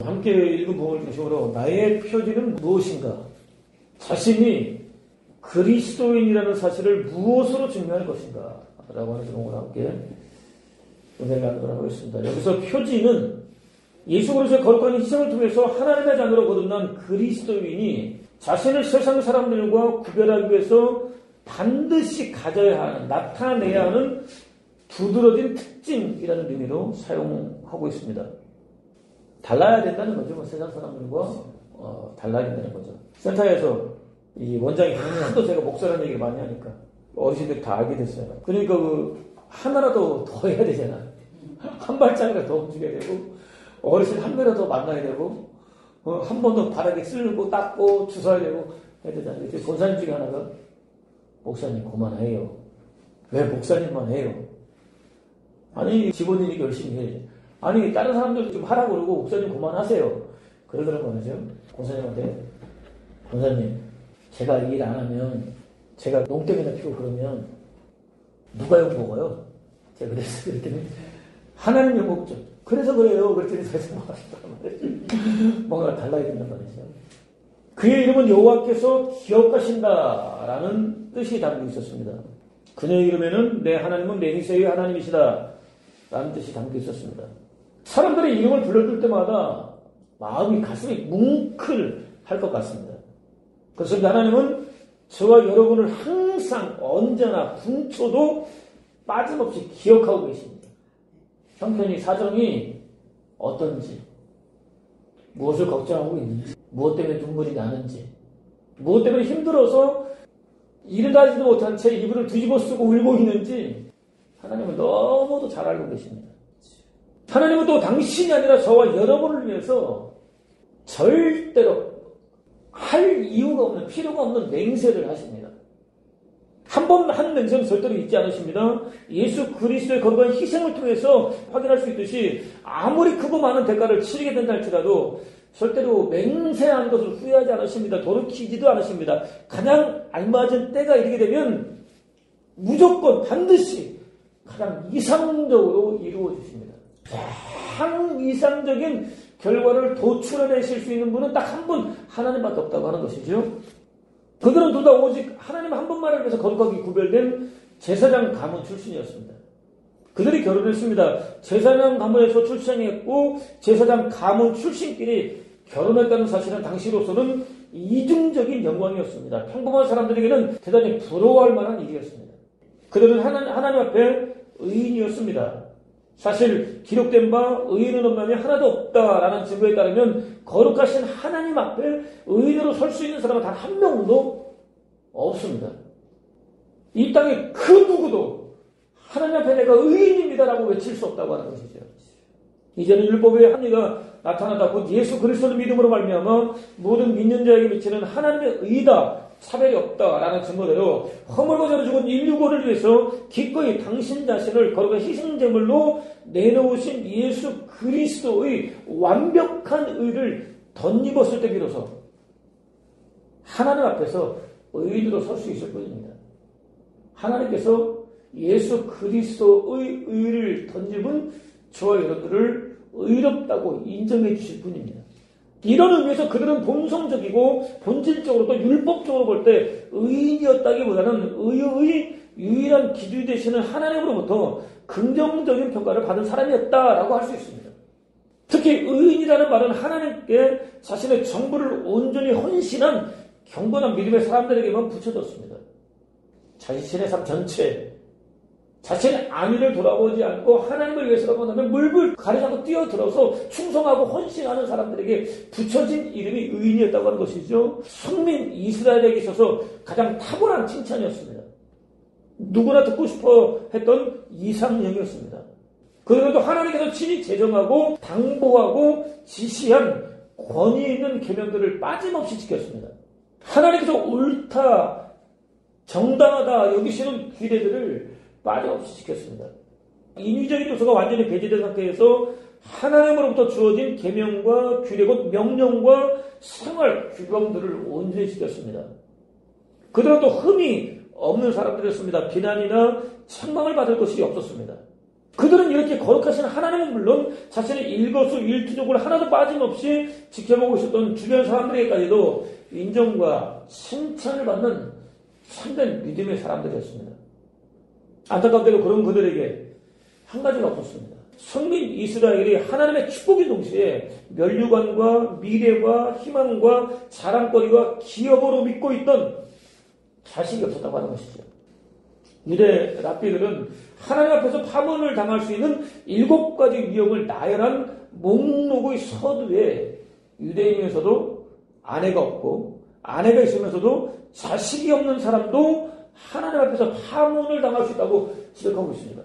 함께 읽은 부분을 중심으로 나의 표지는 무엇인가? 자신이 그리스도인이라는 사실을 무엇으로 증명할 것인가? 라고 하는 제목으로 함께 은혜를 나누도록 하겠습니다. 여기서 표지는 예수 그리스도의 거룩한 희생을 통해서 하나님의 자녀로 거듭난 그리스도인이 자신을 세상 사람들과 구별하기 위해서 반드시 가져야 하는, 나타내야 하는 두드러진 특징이라는 의미로 사용하고 있습니다. 달라야 된다는 거죠. 세상 사람들과 달라야 된다는 거죠. 센터에서 이 원장이 하도 제가 목사라는 얘기를 많이 하니까 어르신들이 다 알게 됐어요. 그러니까 하나라도 더 해야 되잖아. 한 발짝이라도 더 움직여야 되고, 어르신 한 배라도 더 만나야 되고, 한 번 더 바닥에 쓸고 닦고 주워야 되고 해야 되잖아요. 권사님 중에 하나가 목사님 그만해요. 왜 목사님만 해요? 아니 직원이니까 열심히 해. 아니 다른 사람들 좀 하라고 그러고 목사님 그만하세요. 그러더라고요. 말이죠. 권사님한테 권사님 제가 일 안 하면 제가 농땡이나 피고 그러면 누가 욕 먹어요? 제가 그랬어요. 그랬더니 하나님 욕 먹죠. 그래서 그래요. 그랬더니 세상 뭔가 달라야 된단 말이죠. 그의 이름은 여호와께서 기억하신다라는 뜻이 담겨 있었습니다. 그녀의 이름에는 내 하나님은 맹세의 하나님이시다 라는 뜻이 담겨 있었습니다. 사람들의 이름을 불러줄 때마다 마음이 가슴이 뭉클할 것 같습니다. 그래서 하나님은 저와 여러분을 항상 언제나 분초도 빠짐없이 기억하고 계십니다. 형편이 사정이 어떤지, 무엇을 걱정하고 있는지, 무엇 때문에 눈물이 나는지, 무엇 때문에 힘들어서 일어나지도 못한 채 이불을 뒤집어 쓰고 울고 있는지 하나님은 너무도 잘 알고 계십니다. 하나님은 또 당신이 아니라 저와 여러분을 위해서 절대로 할 이유가 없는, 필요가 없는 맹세를 하십니다. 한 번 한 맹세는 절대로 잊지 않으십니다. 예수 그리스도의 거룩한 희생을 통해서 확인할 수 있듯이 아무리 크고 많은 대가를 치르게 된다 할지라도 절대로 맹세한 것을 후회하지 않으십니다. 돌이키지도 않으십니다. 가장 알맞은 때가 이르게 되면 무조건 반드시 가장 이상적으로 이루어 주십니다. 가장 이상적인 결과를 도출해내실 수 있는 분은 딱 한 분 하나님밖에 없다고 하는 것이죠. 그들은 둘 다 오직 하나님 한 분만을 위해서 거룩하게 구별된 제사장 가문 출신이었습니다. 그들이 결혼했습니다. 제사장 가문에서 출생했고 제사장 가문 출신끼리 결혼했다는 사실은 당시로서는 이중적인 영광이었습니다. 평범한 사람들에게는 대단히 부러워할 만한 일이었습니다. 그들은 하나님 앞에 의인이었습니다. 사실 기록된 바 의인은 없나니 하나도 없다라는 증거에 따르면 거룩하신 하나님 앞에 의인으로 설 수 있는 사람은 단 한 명도 없습니다. 이 땅에 그 누구도 하나님 앞에 내가 의인입니다라고 외칠 수 없다고 하는 것이죠. 이제는 율법의 합리가 나타나다 곧 예수 그리스도를 믿음으로 말미암아 모든 믿는 자에게 미치는 하나님의 의다, 차별이 없다라는 증거대로 허물고 죄로 죽은 인류고를 위해서 기꺼이 당신 자신을 거룩한 희생제물로 내놓으신 예수 그리스도의 완벽한 의를 덧입었을 때 비로소 하나님 앞에서 의인으로 설 수 있을 뿐입니다. 하나님께서 예수 그리스도의 의를 덧입은 저와 여러분들을 의롭다고 인정해 주실 뿐입니다. 이런 의미에서 그들은 본성적이고 본질적으로 또 율법적으로 볼 때 의인이었다기보다는 의의 유일한 기준이 되시는 하나님으로부터 긍정적인 평가를 받은 사람이었다라고 할 수 있습니다. 특히 의인이라는 말은 하나님께 자신의 전부를 온전히 헌신한 경건한 믿음의 사람들에게만 붙여졌습니다. 자신의 삶 전체, 자신의 안위를 돌아보지 않고 하나님을 위해서라고 하면 물불 가리지 않고 뛰어들어서 충성하고 헌신하는 사람들에게 붙여진 이름이 의인이었다고 하는 것이죠. 선민 이스라엘에게 있어서 가장 탁월한 칭찬이었습니다. 누구나 듣고 싶어 했던 이상형이었습니다. 그런데도 하나님께서 친히 제정하고 당부하고 지시한 권위 있는 계명들을 빠짐없이 지켰습니다. 하나님께서 옳다, 정당하다 여기시는 규례들을 빠짐없이 지켰습니다. 인위적인 요소가 완전히 배제된 상태에서 하나님으로부터 주어진 계명과 규례 곧 명령과 생활 규범들을 온전히 지켰습니다. 그들은 또 흠이 없는 사람들이었습니다. 비난이나 책망을 받을 것이 없었습니다. 그들은 이렇게 거룩하신 하나님은 물론 자신의 일거수일투족을 하나도 빠짐없이 지켜보고 있었던 주변 사람들에게까지도 인정과 칭찬을 받는 참된 믿음의 사람들이었습니다. 안타깝게도 그런 그들에게 한 가지가 없었습니다. 성민 이스라엘이 하나님의 축복인 동시에 면류관과 미래와 희망과 자랑거리와 기업으로 믿고 있던 자식이 없었다고 하는 것이죠. 유대 랍비들은 하나님 앞에서 파문을 당할 수 있는 7가지 위험을 나열한 목록의 서두에 유대인에서도 아내가 없고 아내가 있으면서도 자식이 없는 사람도 하나님 앞에서 파문을 당할 수 있다고 지적하고 있습니다.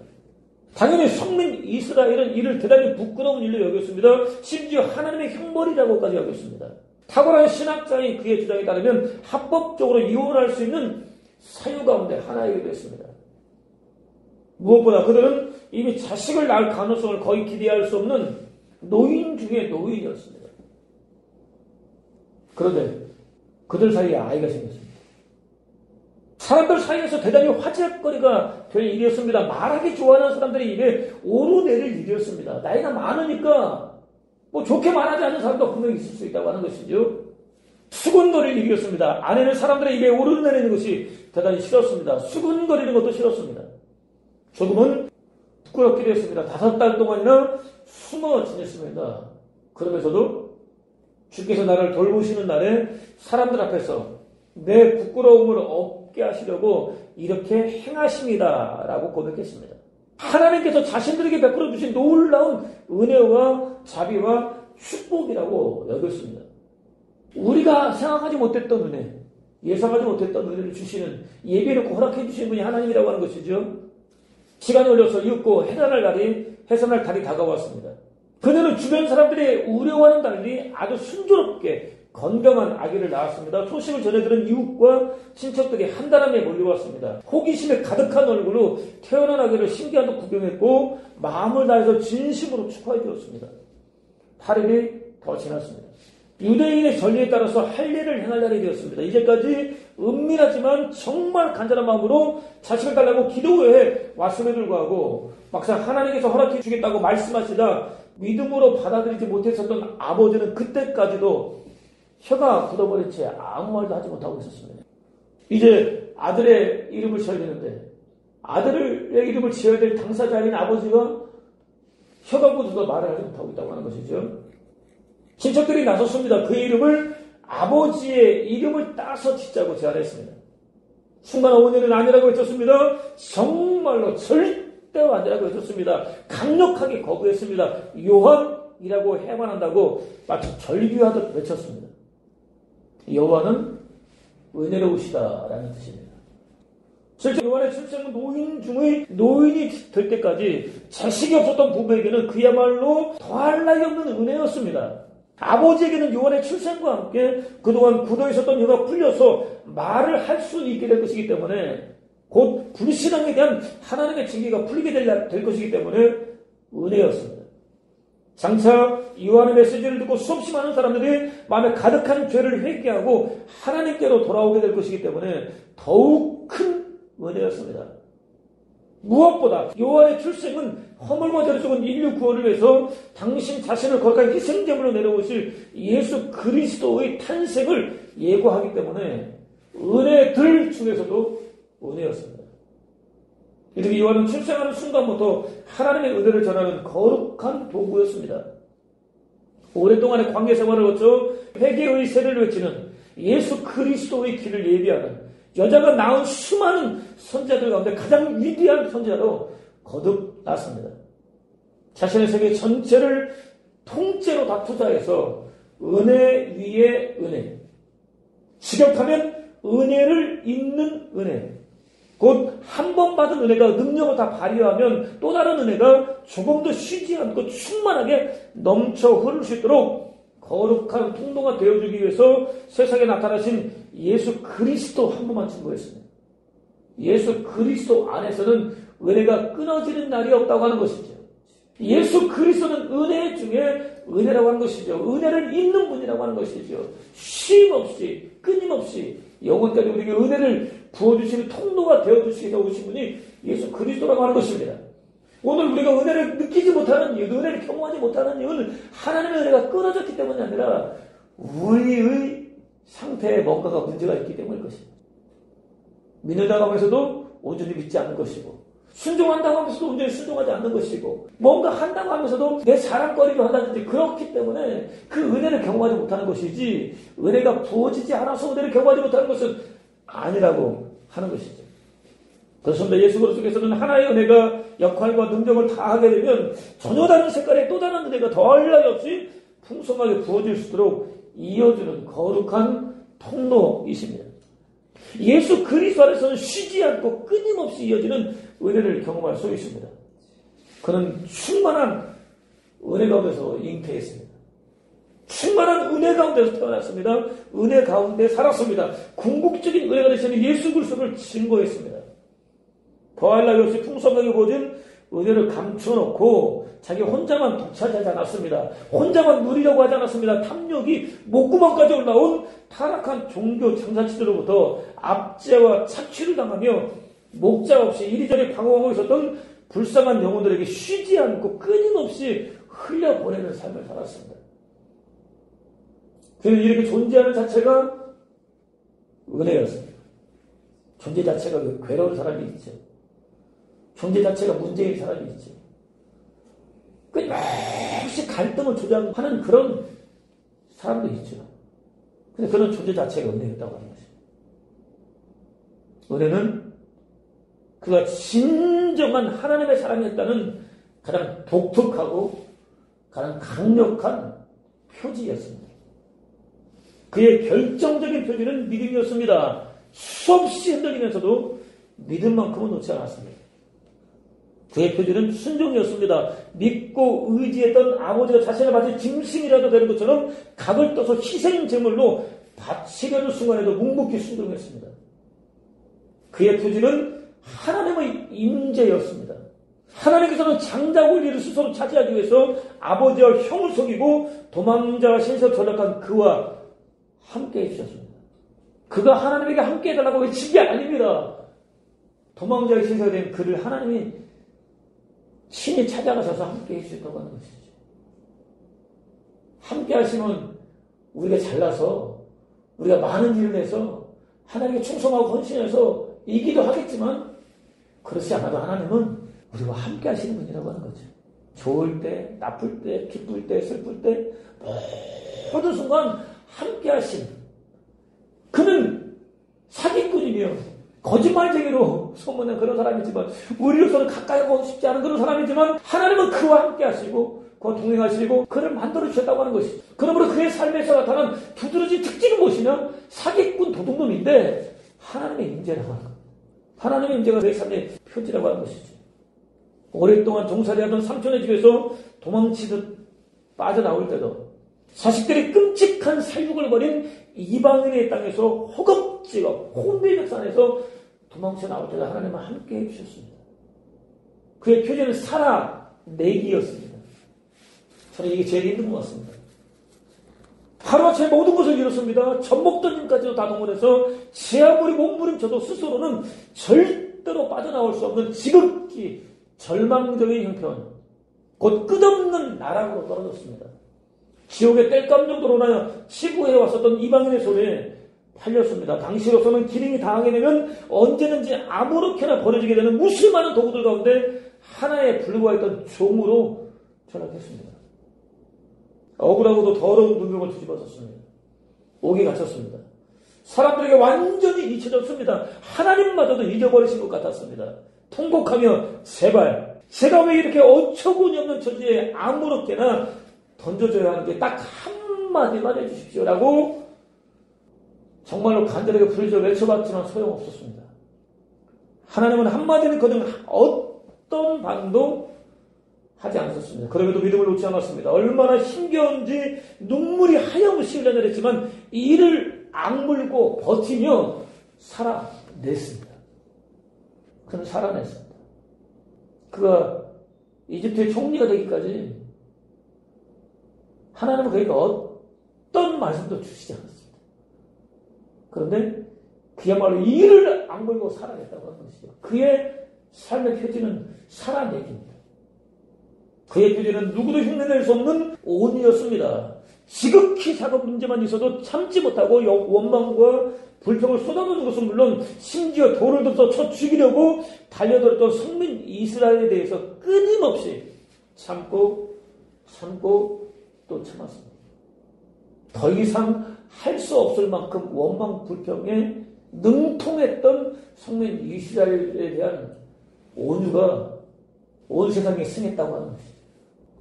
당연히 성민 이스라엘은 이를 대단히 부끄러운 일로 여겼습니다. 심지어 하나님의 형벌이라고까지 여겼습니다. 탁월한 신학자인 그의 주장에 따르면 합법적으로 이혼할 수 있는 사유 가운데 하나이기도 했습니다. 무엇보다 그들은 이미 자식을 낳을 가능성을 거의 기대할 수 없는 노인 중의 노인이었습니다. 그런데 그들 사이에 아이가 생겼습니다. 사람들 사이에서 대단히 화제거리가 될 일이었습니다. 말하기 좋아하는 사람들이 입에 오르내릴 일이었습니다. 나이가 많으니까 뭐 좋게 말하지 않는 사람도 분명히 있을 수 있다고 하는 것이죠. 수군거릴 일이었습니다. 아내는 사람들의 입에 오르내리는 것이 대단히 싫었습니다. 수군거리는 것도 싫었습니다. 조금은 부끄럽기도 했습니다. 5달 동안이나 숨어 지냈습니다. 그러면서도 주께서 나를 돌보시는 날에 사람들 앞에서 내 부끄러움을 없게 하시려고 이렇게 행하십니다. 라고 고백했습니다. 하나님께서 자신들에게 베풀어 주신 놀라운 은혜와 자비와 축복이라고 여겼습니다. 우리가 생각하지 못했던 은혜, 예상하지 못했던 은혜를 주시는, 예비해놓고 허락해 주시는 분이 하나님이라고 하는 것이죠. 시간이 흘러서 이윽고 해산할 달이 다가왔습니다. 그녀는 주변 사람들의 우려와는 달리 아주 순조롭게 건강한 아기를 낳았습니다. 소식을 전해들은 이웃과 친척들이 한달음에 몰려왔습니다. 호기심에 가득한 얼굴로 태어난 아기를 신기한 듯 구경했고 마음을 다해서 진심으로 축하해 주었습니다. 8일이 더 지났습니다. 유대인의 전례에 따라서 할례를 행할 날이 되었습니다. 이제까지 은밀하지만 정말 간절한 마음으로 자식을 달라고 기도해 왔음에도 불구하고 막상 하나님께서 허락해 주겠다고 말씀하시다 믿음으로 받아들이지 못했었던 아버지는 그때까지도 혀가 굳어버린 채 아무 말도 하지 못하고 있었습니다. 이제 아들의 이름을 지어야 되는데 아들의 이름을 지어야 될 당사자인 아버지가 혀가 굳어서 말을 하지 못하고 있다고 하는 것이죠. 친척들이 나섰습니다. 그의 이름을 아버지의 이름을 따서 짓자고 제안했습니다. 순간 어머니는 아니라고 외쳤습니다. 정말로 절대로 아니라고 외쳤습니다. 강력하게 거부했습니다. 요한이라고 해야만 한다고 마치 절규하듯 외쳤습니다. 여호와는 은혜로우시다라는 뜻입니다. 실제 요한의 출생은 노인 중의 노인이 될 때까지 자식이 없었던 부부에게는 그야말로 더할 나위 없는 은혜였습니다. 아버지에게는 요한의 출생과 함께 그동안 굳어 있었던 혀가 풀려서 말을 할 수 있게 될 것이기 때문에 곧 불신앙에 대한 하나님의 징계가 풀리게 될 것이기 때문에 은혜였습니다. 장차 요한의 메시지를 듣고 수없이 많은 사람들이 마음에 가득한 죄를 회개하고 하나님께로 돌아오게 될 것이기 때문에 더욱 큰 은혜였습니다. 무엇보다 요한의 출생은 허물과 죄를 죽은 인류 구원을 위해서 당신 자신을 거룩한 희생제물로 내려오실 예수 그리스도의 탄생을 예고하기 때문에 은혜들 중에서도 은혜였습니다. 이렇게 요한은 출생하는 순간부터 하나님의 은혜를 전하는 거룩한 도구였습니다. 오랫동안의 관계 생활을 거쳐 회개의 세를 외치는 예수 그리스도의 길을 예비하는 여자가 낳은 수많은 선지자들 가운데 가장 위대한 선지자로 거듭났습니다. 자신의 세계 전체를 통째로 다 투자해서 은혜 위에 은혜, 직역하면 은혜를 잇는 은혜, 곧 한 번 받은 은혜가 능력을 다 발휘하면 또 다른 은혜가 조금도 쉬지 않고 충만하게 넘쳐 흐를 수 있도록 거룩한 통로가 되어주기 위해서 세상에 나타나신 예수 그리스도 한 분만 증거했습니다. 예수 그리스도 안에서는 은혜가 끊어지는 날이 없다고 하는 것이죠. 예수 그리스도는 은혜 중에 은혜라고 하는 것이죠. 은혜를 잇는 분이라고 하는 것이죠. 쉼 없이 끊임없이 영원까지 우리에게 은혜를 부어주시는 통로가 되어주시게 오신 분이 예수 그리스도라고 하는 것입니다. 오늘 우리가 은혜를 느끼지 못하는 이유, 은혜를 경험하지 못하는 이유는 하나님의 은혜가 끊어졌기 때문이 아니라 우리의 상태에 뭔가가 문제가 있기 때문일 것입니다. 믿는다고 하면서도 온전히 믿지 않는 것이고, 순종한다고 하면서도 온전히 순종하지 않는 것이고, 뭔가 한다고 하면서도 내 자랑거리로 한다든지 그렇기 때문에 그 은혜를 경험하지 못하는 것이지, 은혜가 부어지지 않아서 은혜를 경험하지 못하는 것은 아니라고 하는 것이죠. 그렇습니다. 예수 그리스도께서는 하나의 은혜가 역할과 능력을 다하게 되면 전혀 다른 색깔의 또 다른 은혜가 더할 나위 없이 풍성하게 부어질 수 있도록 이어주는 거룩한 통로이십니다. 예수 그리스도 안에서는 쉬지 않고 끊임없이 이어지는 은혜를 경험할 수 있습니다. 그는 충만한 은혜 가운데서 잉태했습니다. 충만한 은혜 가운데서 태어났습니다. 은혜 가운데 살았습니다. 궁극적인 은혜가 되시는 예수 그리스도를 증거했습니다. 더할 나위 없이 풍성하게 부어진 은혜를 감춰놓고 자기 혼자만 독차지하지 않았습니다. 혼자만 누리려고 하지 않았습니다. 탐욕이 목구멍까지 올라온 타락한 종교 장사치들로부터 압제와 착취를 당하며 목자 없이 이리저리 방황하고 있었던 불쌍한 영혼들에게 쉬지 않고 끊임없이 흘려보내는 삶을 살았습니다. 그는 이렇게 존재하는 자체가 은혜였습니다. 존재 자체가 괴로운 사람이 있죠. 존재 자체가 문제인 사람이 있죠. 끊임없이 갈등을 조장하는 그런 사람도 있죠. 근데 그런 존재 자체가 은혜였다고 하는 것입니다. 은혜는 그가 진정한 하나님의 사랑이었다는 가장 독특하고 가장 강력한 표지였습니다. 그의 결정적인 표지는 믿음이었습니다. 수없이 흔들리면서도 믿음만큼은 놓지 않았습니다. 그의 표지는 순종이었습니다. 믿고 의지했던 아버지가 자신을 바칠 짐승이라도 되는 것처럼 각을 떠서 희생 제물로 바치려는 순간에도 묵묵히 순종했습니다. 그의 표지는 하나님의 임재였습니다. 하나님께서는 장자 권리를 스스로 차지하기 위해서 아버지와 형을 속이고 도망자와 신세로 전락한 그와 함께 해주셨습니다. 그가 하나님에게 함께 해달라고 외친 게 아닙니다. 도망자의 신세가 된 그를 하나님이 신이 찾아가셔서 함께 해주셨다고 하는 것이죠. 함께 하시면 우리가 잘나서 우리가 많은 일을 해서 하나님께 충성하고 헌신해서 이기도 하겠지만 그렇지 않아도 하나님은 우리와 함께 하시는 분이라고 하는 거죠. 좋을 때, 나쁠 때, 기쁠 때, 슬플 때 모든 순간 함께 하신 그는 사기꾼이며 거짓말쟁이로 소문난 그런 사람이지만 우리로서는 가까이 가고 싶지 않은 그런 사람이지만 하나님은 그와 함께 하시고 그와 동행하시고 그를 만들어주셨다고 하는 것이죠. 그러므로 그의 삶에서 나타난 두드러진 특징은 무엇이냐? 사기꾼 도둑놈인데 하나님의 임재라고 하는 겁니다. 하나님의 임재가 그의 삶의 표지라고 하는 것이죠. 오랫동안 종살이하던 삼촌의 집에서 도망치듯 빠져나올 때도 자식들이 끔찍한 살육을 벌인 이방인의 땅에서 허겁지겁 혼비백산에서 도망쳐 나올 때도 하나님은 함께 해주셨습니다. 그의 표지는 살아내기였습니다. 저는 이게 제일 힘든 것 같습니다. 하루아침에 모든 것을 잃었습니다. 젖먹던님까지도 다 동원해서 제 아무리 몸부림쳐도 스스로는 절대로 빠져나올 수 없는 지극히 절망적인 형편, 곧 끝없는 나락으로 떨어졌습니다. 지옥의 땔감 정도로나 치부해 왔었던 이방인의 손에 팔렸습니다. 당시로서는 기름이 당하게 되면 언제든지 아무렇게나 버려지게 되는 무수많은 도구들 가운데 하나에 불과했던 종으로 전락했습니다. 억울하고도 더러운 누명을 뒤집어졌습니다. 옥에 갇혔습니다. 사람들에게 완전히 잊혀졌습니다. 하나님마저도 잊어버리신 것 같았습니다. 통곡하며 제발 제가 왜 이렇게 어처구니 없는 처지에 아무렇게나 던져줘야 하는 게 딱 한마디만 해주십시오라고 정말로 간절하게 부르짖어 외쳐봤지만 소용없었습니다. 하나님은 한마디는 거듭 어떤 반도 하지 않았습니다. 그럼에도 믿음을 놓지 않았습니다. 얼마나 힘겨운지 눈물이 하염없이 흘러내렸지만 이를 악물고 버티며 살아냈습니다. 그는 살아냈습니다. 그가 이집트의 총리가 되기까지 하나님은 그에게 어떤 말씀도 주시지 않았습니다. 그런데 그야말로 이를 악물고 살아냈다고 하는 것이죠. 그의 삶의 표지는 살아내기입니다. 그의 표지는 누구도 흉내낼 수 없는 온유였습니다. 지극히 작은 문제만 있어도 참지 못하고 원망과 불평을 쏟아부는 것은 물론 심지어 돌을 들어 쳐 죽이려고 달려들었던 성민 이스라엘에 대해서 끊임없이 참고 또 참았습니다. 더 이상 할 수 없을 만큼 원망 불평에 능통했던 성민 이스라엘에 대한 온유가 온 세상에 승했다고 하는 것이죠.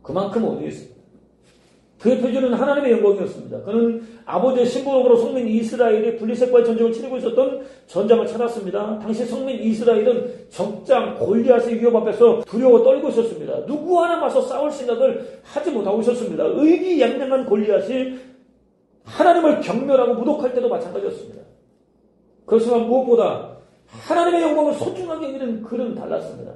그만큼 온유했습니다. 그의 표지는 하나님의 영광이었습니다. 그는 아버지의 신부로 성민 이스라엘이 블레셋과의 전쟁을 치르고 있었던 전장을 찾았습니다. 당시 성민 이스라엘은 적장 골리앗의 위협 앞에서 두려워 떨고 있었습니다. 누구 하나 맞서 싸울 생각을 하지 못하고 있었습니다. 의기양양한 골리앗이 하나님을 경멸하고 모독할 때도 마찬가지였습니다. 그렇지만 무엇보다 하나님의 영광을 소중하게 여기는 그는 달랐습니다.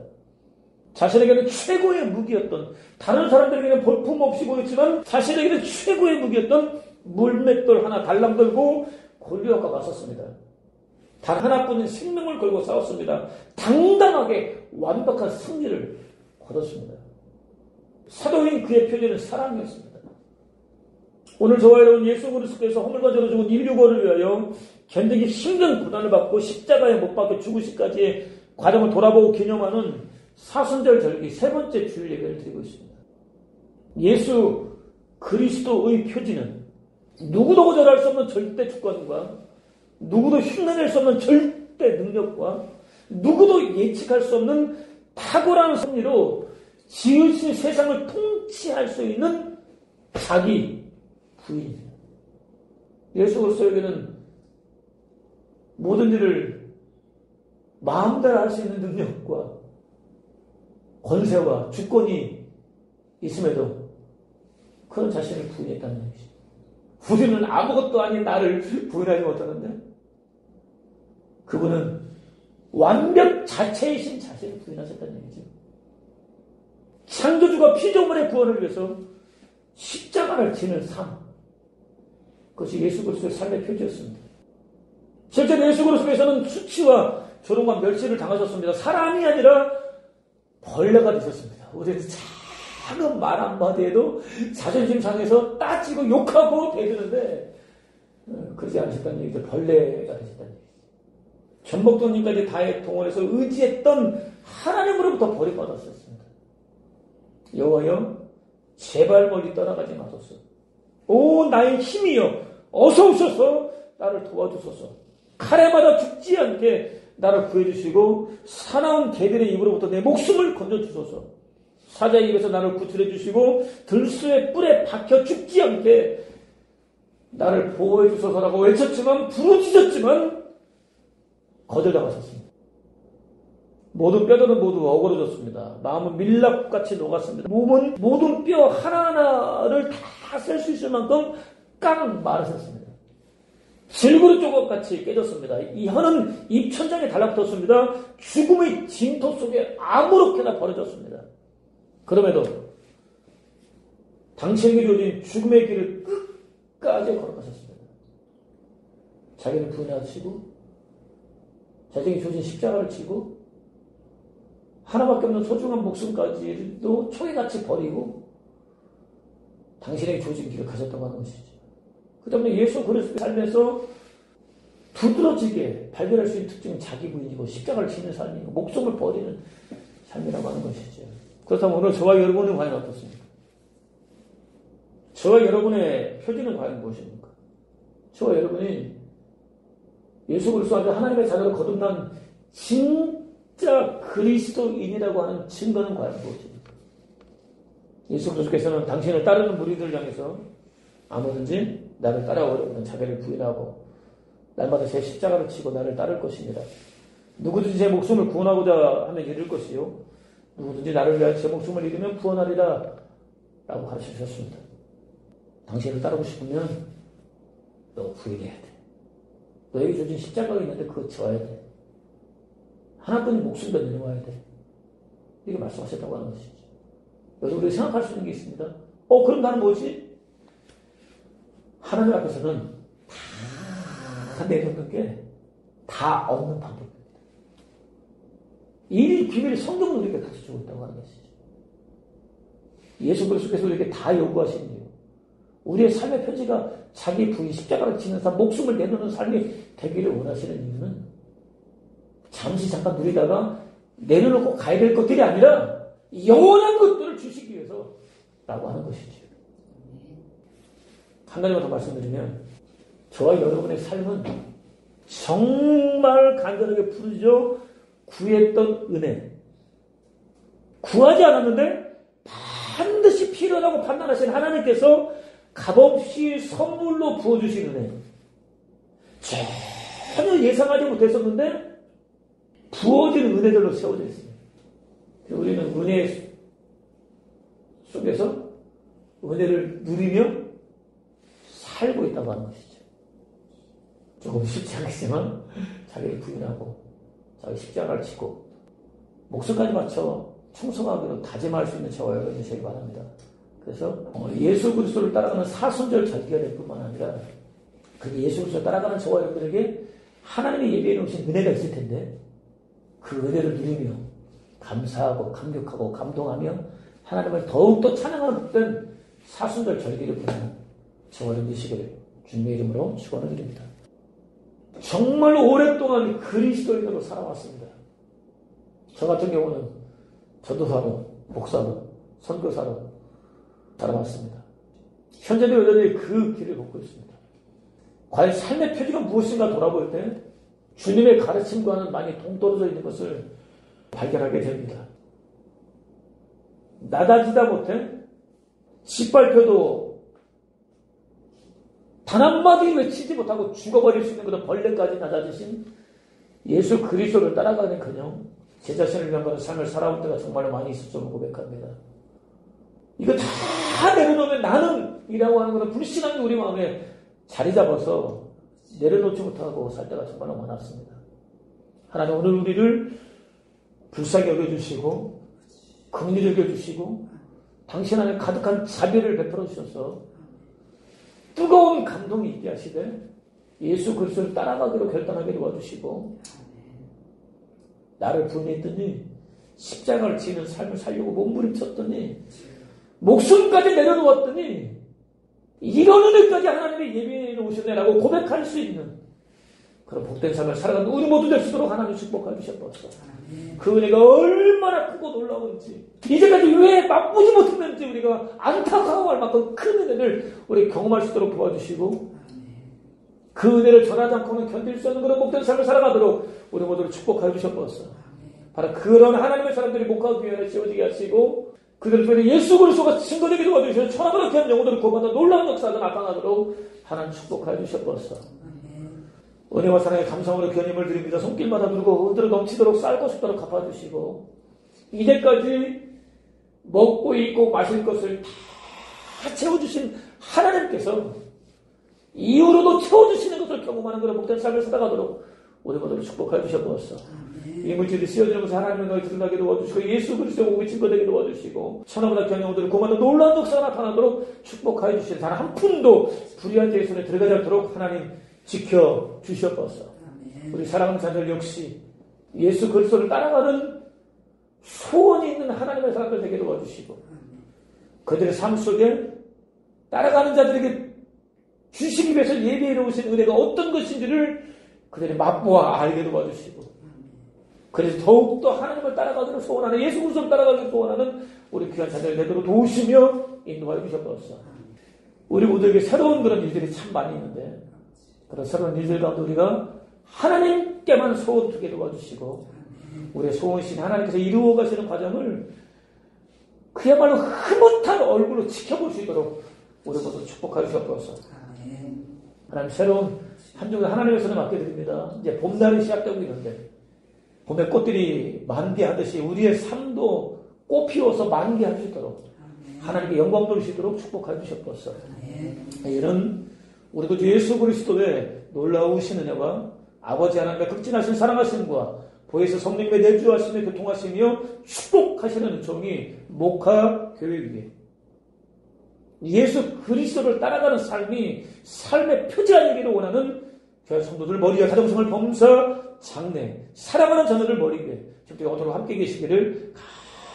자신에게는 최고의 무기였던, 다른 사람들에게는 볼품없이 보였지만 자신에게는 최고의 무기였던 물맷돌 하나 달랑 들고 골리앗과 맞섰습니다. 단 하나뿐인 생명을 걸고 싸웠습니다. 당당하게 완벽한 승리를 거뒀습니다. 사도인 그의 표지는 사랑이었습니다. 오늘 저와 여러분 예수 그리스도께서 허물과 죄로 죽은 인류거를 위하여 견디기 힘든 고난을 받고 십자가에 못 박혀 죽으시까지의 과정을 돌아보고 기념하는 사순절 절기 세 번째 주일 예배를 드리고 있습니다. 예수 그리스도의 표지는 누구도 거절할 수 없는 절대 주권과 누구도 흉내낼 수 없는 절대 능력과 누구도 예측할 수 없는 탁월한 섭리로 지으신 세상을 통치할 수 있는 자기 부인입니다. 예수 그리스도에게는 모든 일을 마음대로 할 수 있는 능력과 권세와 주권이 있음에도 그런 자신을 부인했다는 얘기죠. 우리는 아무것도 아닌 나를 부인하지 못하는데 그분은 완벽 자체이신 자신을 부인하셨다는 얘기죠. 창조주가 피조물의 구원을 위해서 십자가를 지는 삶, 그것이 예수 그리스도의 삶의 표지였습니다. 실제로 예수 그리스도께서는 수치와 조롱과 멸시를 당하셨습니다. 사람이 아니라 벌레가 되셨습니다. 우리는 작은 말 한마디에도 자존심 상해서 따지고 욕하고 대드는데 그러지 않으셨다는 얘기죠. 벌레가 되셨다는 얘기죠. 전복도님까지 다의 동원해서 의지했던 하나님으로부터 버림받았었습니다. 여호와여 제발 멀리 떠나가지 마소서. 오 나의 힘이여 어서 오셔서 나를 도와주소서. 칼에 맞아 죽지 않게 나를 구해주시고 사나운 개들의 입으로부터 내 목숨을 건져주소서. 사자의 입에서 나를 구출해주시고 들수의 뿔에 박혀 죽지 않게 나를 보호해주소서라고 외쳤지만 부르짖었지만 거절당하셨습니다. 모든 뼈들은 모두 어그러졌습니다. 마음은 밀랍같이 녹았습니다. 몸은 모든 뼈 하나하나를 다 셀 수 있을 만큼 깡 마르셨습니다. 질그릇 조각같이 깨졌습니다. 이 혀는 입천장에 달라붙었습니다. 죽음의 진토 속에 아무렇게나 버려졌습니다. 그럼에도 당신에게 주어진 죽음의 길을 끝까지 걸어가셨습니다. 자기를 부인하시고 자신에게 주어진 십자가를 지고 하나밖에 없는 소중한 목숨까지도 총에같이 버리고 당신에게 주어진 길을 가셨다고 하는 것이죠. 그 때문에 예수 그리스도의 삶에서 두드러지게 발견할 수 있는 특징은 자기 부인이고 십자가를 지는 삶이고 목숨을 버리는 삶이라고 하는 것이죠. 그렇다면 오늘 저와 여러분은 과연 어떻습니까? 저와 여러분의 표지는 과연 무엇입니까? 저와 여러분이 예수 그리스도 안에 하나님의 자녀로 거듭난 진짜 그리스도인이라고 하는 증거는 과연 무엇입니까? 예수 그리스도께서는 당신을 따르는 무리들을 향해서 아무든지 나를 따라오려면 자기를 부인하고 날마다 제 십자가를 치고 나를 따를 것입니다. 누구든지 제 목숨을 구원하고자 하면 잃을 것이요 누구든지 나를 위하여 제 목숨을 잃으면 구원하리라 라고 가르치셨습니다. 당신을 따르고 싶으면 너 부인해야 돼. 너에게 주어진 십자가가 있는데 그거 지어야 돼. 하나뿐인 목숨도 내놓아야 돼. 이렇게 말씀하셨다고 하는 것이죠. 여기서 우리가 생각할 수 있는 게 있습니다. 그럼 나는 뭐지? 하나님 앞에서는 다 내놓는 게 다 얻는 방법입니다. 이 비밀이 성경은 우리에게 가르쳐주고 있다고 하는 것이죠. 예수 그리스도께서 우리에게 다 요구하신 이유. 우리의 삶의 표지가 자기 부인 십자가를 지는 삶, 목숨을 내놓는 삶이 되기를 원하시는 이유는 잠시 잠깐 누리다가 내려놓고 가야 될 것들이 아니라 영원한 것들을 주시기 위해서 라고 하는 것이죠. 한 가지만 더 말씀드리면 저와 여러분의 삶은 정말 간절하게 부르짖어 구했던 은혜, 구하지 않았는데 반드시 필요하다고 판단하신 하나님께서 값없이 선물로 부어주신 은혜, 전혀 예상하지 못했었는데 부어진 은혜들로 세워져 있습니다. 우리는 은혜 속에서 은혜를 누리며 살고 있다고 하는 것이죠. 조금 쉽지 않겠지만 자기를 부인하고 자기 십자가를 지고 목숨까지 바쳐 충성하기로 다짐할 수 있는 저와 여러분이 되시기 바랍니다. 그래서 예수 그리스도를 따라가는 사순절 절기가 될 뿐만 아니라 그 예수 그리스도를 따라가는 저와 여러분에게 하나님이 예비해 놓으신 은혜가 있을 텐데 그 은혜를 누리며 감사하고 감격하고 감동하며 하나님을 더욱더 찬양하는 사순절 절기를 보내는 저와 여러분 되시기를 주님의 이름으로 축원을 드립니다. 정말 오랫동안 그리스도인으로 살아왔습니다. 저 같은 경우는 전도사로, 목사로, 선교사로 살아왔습니다. 현재도 여전히 그 길을 걷고 있습니다. 과연 삶의 표지가 무엇인가 돌아볼 때 주님의 가르침과는 많이 동떨어져 있는 것을 발견하게 됩니다. 나다지다 못해 짓밟혀도 단 한마디 외치지 못하고 죽어버릴 수 있는 그런 벌레까지 낮아지신 예수 그리스도를 따라가는커녕 제 자신을 위한 삶을 살아올 때가 정말 많이 있을 줄을 고백합니다. 이거 다 내려놓으면 나는 이라고 하는 것은 불신앙이 우리 마음에 자리 잡아서 내려놓지 못하고 살 때가 정말 많았습니다. 하나님 오늘 우리를 불쌍히 여겨주시고 긍휼히 여겨주시고 당신 안에 가득한 자비를 베풀어 주셔서 뜨거운 감동이 있게 하시되 예수 그리스도를 따라가기로 결단하게 도와주시고 나를 부인했더니 십자가를 지는 삶을 살려고 몸부림쳤더니 목숨까지 내려놓았더니 이런 은혜까지 하나님이 예비해 놓으셨네라고 고백할 수 있는 그런 복된 삶을 살아가는 우리 모두 될 수 있도록 하나님 축복해 주셨옵소서. 그 은혜가 얼마나 크고 놀라운지 이제까지 왜 맛보지 못했는지 우리가 안타까워할 만큼 큰 은혜를 우리 경험할 수 있도록 도와주시고 그 은혜를 전하지 않고는 견딜 수 없는 그런 복된 삶을 살아가도록 우리 모두를 축복해 주셨옵소서. 바로 그런 하나님의 사람들이 목하기 위해 세워지게 하시고 그들을 통해 예수 그리스도가 증거되게 도와주시고 천하보다 귀한 영혼들을 구원하는 놀라운 역사가 나타나도록 하나님 축복해 주셨옵소서. 은혜와 사랑의 감사함으로 견임을 드립니다. 손길마다 누르고 은혜로 넘치도록 쌀고 싶도록 갚아주시고 이제까지 먹고 입고 마실 것을 다 채워주신 하나님께서 이후로도 채워주시는 것을 경험하는 그런 복된 삶을 살아가도록 우리 모두를 축복해 주셨옵소서. 이 물질이 쓰여지면서 하나님의 너희 드러나게 도와주시고 예수 그리스도의 몸이 증거되게 도와주시고 천하보다 귀한 영혼들을 구원하는 놀라운 역사가 나타나도록 축복하여 주시는 단 한 푼도 불의한 자의 손에 들어가지 않도록 하나님 지켜 주시옵소서. 우리 사랑하는 자들 역시 예수 그리스도를 따라가는 소원이 있는 하나님의 사람들 되게 도와주시고 그들의 삶 속에 따라가는 자들에게 주시기 위해서 예비해 놓으신 은혜가 어떤 것인지를 그들의 맛보아 알게 도와주시고 그래서 더욱더 하나님을 따라가기를 소원하는 예수 그리스도를 따라가기를 소원하는 우리 귀한 자들 되도록 도우시며 인도하여 주셨옵소서. 우리 모두에게 새로운 그런 일들이 참 많이 있는데 그런 새로운 일들 가운데 우리가 하나님께만 소원 두게 도와주시고 우리의 소원신 하나님께서 이루어 가시는 과정을 그야말로 흐뭇한 얼굴로 지켜볼 수 있도록 우리 모두 축복하여 주옵소서. 하나님 새로운 한 주를 하나님의 손에 맡겨드립니다. 이제 봄날이 시작되고 있는데 봄에 꽃들이 만개하듯이 우리의 삶도 꽃 피워서 만개할 수 있도록 하나님께 영광 돌리시도록 축복해 주셨옵소서. 이런 우리도 예수 그리스도의 놀라우신 은혜와 아버지 하나님의 극진하신 사랑하심과 보혜사 성령님의 내주하심에 교통하시며 축복하시는 은총이 목화 교회 위에 예수 그리스도를 따라가는 삶이 삶의 표지가 되기를 원하는 교회 성도들 머리와 가정성을 범사 장래 사랑하는 자녀들 머리 위에 지금 영원토록 함께 계시기를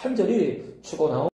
간절히 축원하옵소서.